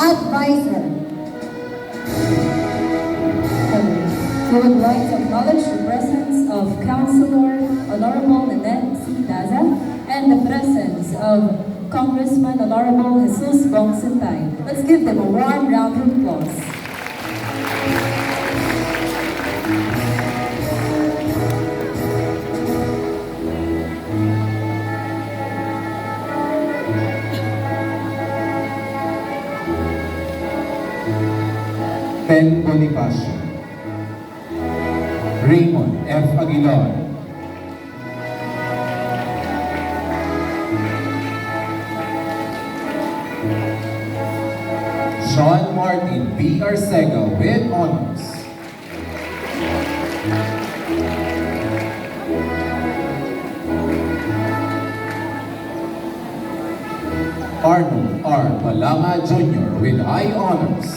advisor. We would like to acknowledge the presence of Councilor Honorable Nanette C. Daza and the presence of Congressman Honorable Jesus Bong Sentay. Let's give them a warm round of applause. Ben Bonifacio, Raymond F. Aguilar, Sean Martin B. Arcega with honors. Arnold R. Balama Jr. with high honors.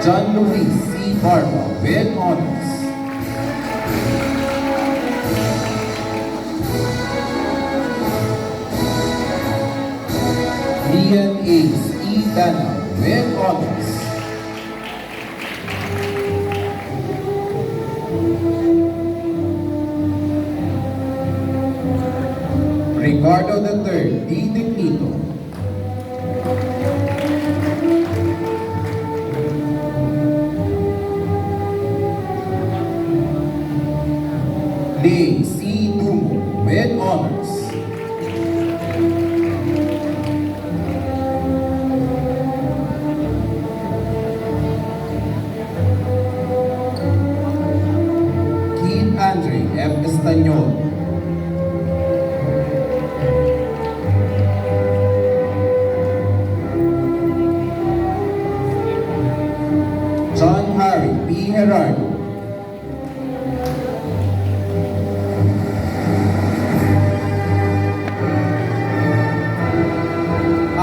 John Luis C. Barba with honors. Ian Ace E. Dana with honors. Ricardo III D. Dignito. Lee C. Dumo with honors. Keith Andre F. Estanyol. John Harry P. Gerardo.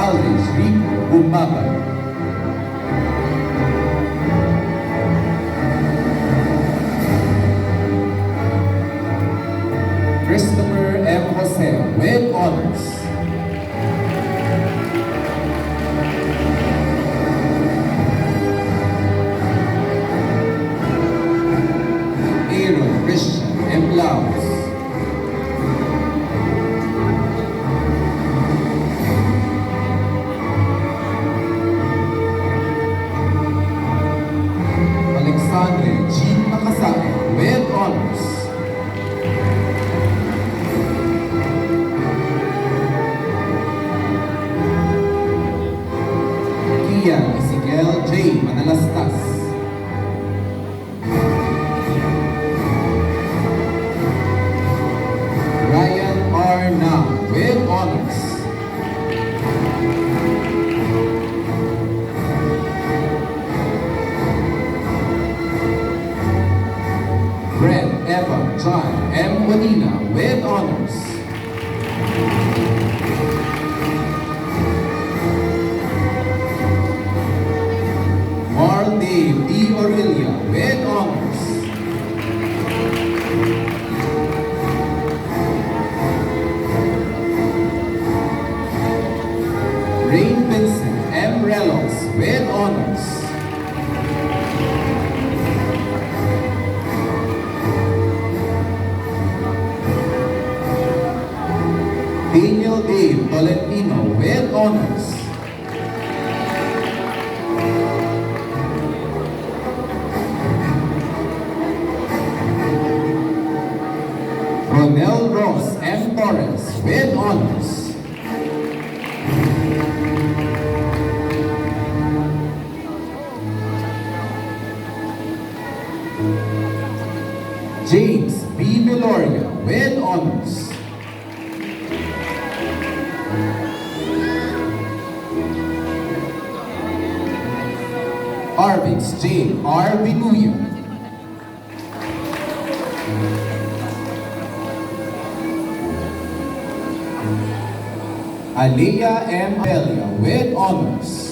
Aldrich Rico Bumaba. Christopher M. Jose with honors. Aaron Christian M. Laos. Alexandre Jean Makasaki with honors. Kian Ezekiel J. Manalastas. Ryan R. Nam with honors. Brett Eva John M. Bonina with honors. Marl Dave D. Aurelia with honors. Rain Vincent M. Relos with honors. Daniel Dave Tolentino with honors. Ronel Ross M. Torres with honors. James B. Meloria with honors. Arvix J. R. Binuya. Alea M. Delia with honors.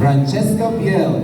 Francesca Biel,